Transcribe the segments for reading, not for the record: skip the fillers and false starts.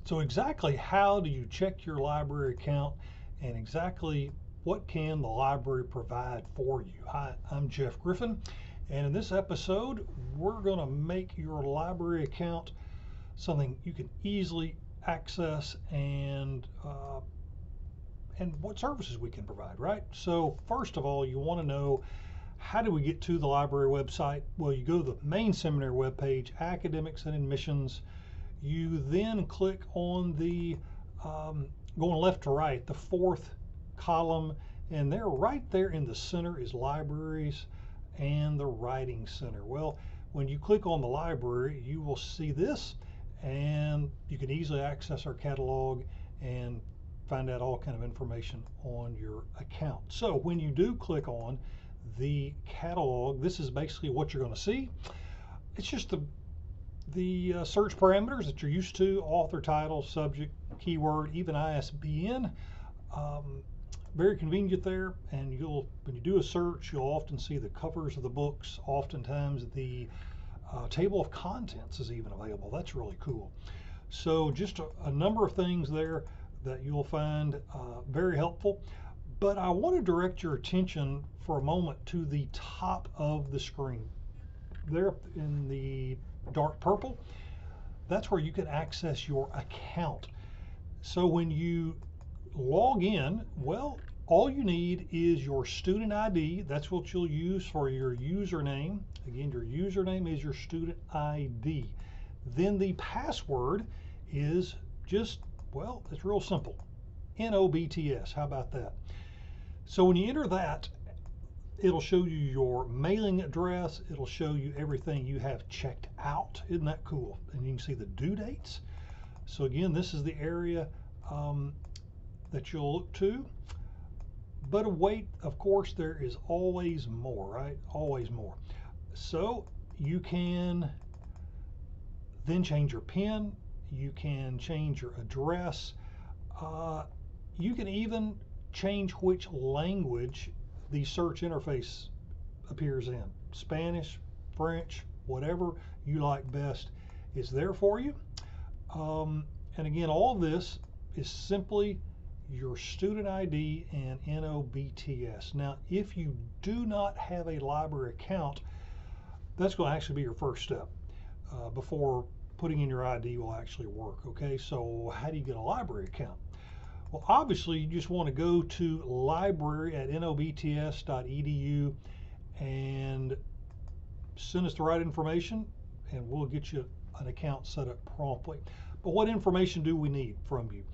So exactly how do you check your library account and exactly what can the library provide for you? Hi, I'm Jeff Griffin, and in this episode, we're going to make your library account something you can easily access and what services we can provide, right? So first of all, you want to know, how do we get to the library website? Well, you go to the main seminary webpage, Academics and Admissions. You then click on the going left to right, the fourth column, and there, right there in the center, is libraries and the writing center. Well, when you click on the library, you will see this, and you can easily access our catalog and find out all kind of information on your account. So when you do click on the catalog, this is basically what you're going to see. It's just the search parameters that you're used to: author, title, subject, keyword, even ISBN. Very convenient there, and when you do a search, you'll often see the covers of the books. Oftentimes the table of contents is even available. That's really cool. So just a number of things there that you'll find very helpful. But I want to direct your attention for a moment to the top of the screen. There in the dark purple, that's where you can access your account. So when you log in, well, all you need is your student ID. That's what you'll use for your username. Again, your username is your student ID. Then the password is just, well, it's real simple. NOBTS. How about that? So when you enter that, it'll show you your mailing address. It'll show you everything you have checked out. Isn't that cool? And you can see the due dates. So again, this is the area that you'll look to. But wait, of course, there is always more, right? Always more. So you can then change your PIN. You can change your address. You can even change which language the search interface appears in. Spanish, French, whatever you like best is there for you. And again, all of this is simply your student ID and NOBTS. Now, if you do not have a library account, that's going to actually be your first step before putting in your ID will actually work. Okay, so how do you get a library account? Well, obviously, you just want to go to library@nobts.edu and send us the right information, and we'll get you an account set up promptly. But what information do we need from you?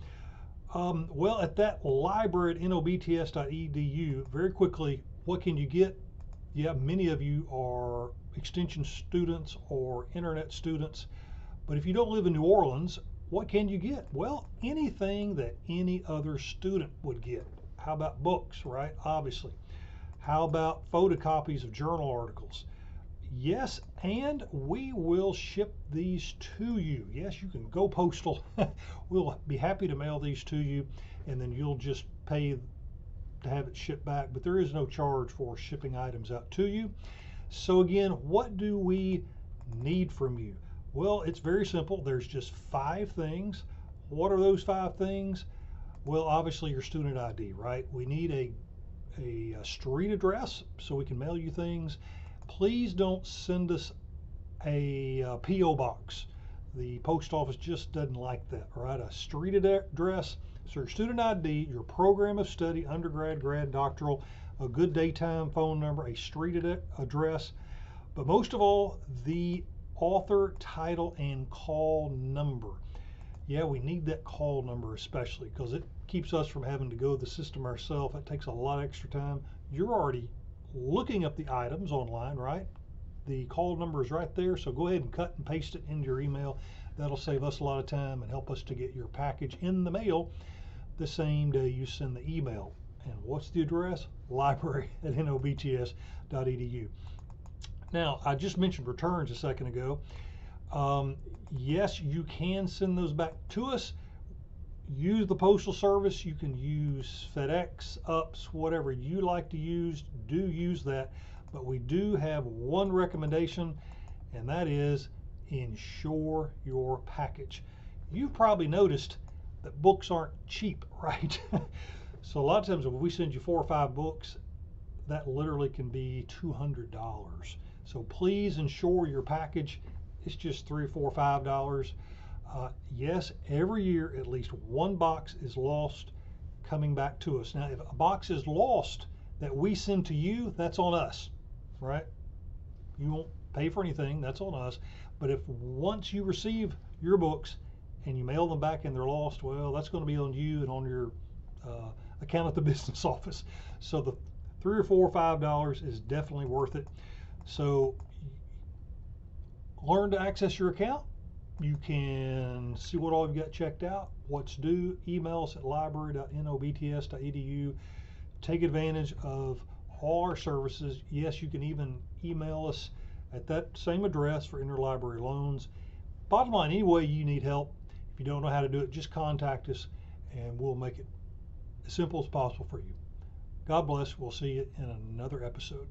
Well, at that library@nobts.edu, very quickly, what can you get? Yeah, many of you are extension students or internet students, but if you don't live in New Orleans, what can you get? Well, anything that any other student would get. How about books, right? Obviously. How about photocopies of journal articles? Yes, and we will ship these to you. Yes, you can go postal. We'll be happy to mail these to you, and then you'll just pay to have it shipped back, but there is no charge for shipping items out to you. So again, what do we need from you? Well, it's very simple. There's just 5 things. What are those 5 things? Well, obviously your student ID, right? We need a street address so we can mail you things. Please don't send us a P.O. box. The post office just doesn't like that, right? A street address. So your student ID, your program of study, undergrad, grad, doctoral, a good daytime phone number, a street address, but most of all, the author, title, and call number. Yeah, we need that call number especially because it keeps us from having to go to the system ourselves. It takes a lot of extra time. You're already looking up the items online, right? The call number is right there, so go ahead and cut and paste it into your email. That'll save us a lot of time and help us to get your package in the mail the same day you send the email. And what's the address? library@nobts.edu. Now, I just mentioned returns a second ago. Yes, you can send those back to us. Use the postal service. You can use FedEx, UPS, whatever you like to use. Do use that. But we do have one recommendation, and that is insure your package. you've probably noticed that books aren't cheap, right? So a lot of times when we send you 4 or 5 books, that literally can be $200. So please ensure your package is just $3 or $4 or $5. Yes, every year at least one box is lost coming back to us. Now, if a box is lost that we send to you, that's on us, right? You won't pay for anything, that's on us. But if once you receive your books and you mail them back and they're lost, well, that's going to be on you and on your account at the business office. So the $3 or $4 or $5 is definitely worth it. So learn to access your account. You can see what all you've got checked out, what's due. Email us at library.nobts.edu. Take advantage of all our services. Yes, you can even email us at that same address for interlibrary loans. Bottom line, any way you need help, if you don't know how to do it, just contact us and we'll make it as simple as possible for you. God bless. We'll see you in another episode.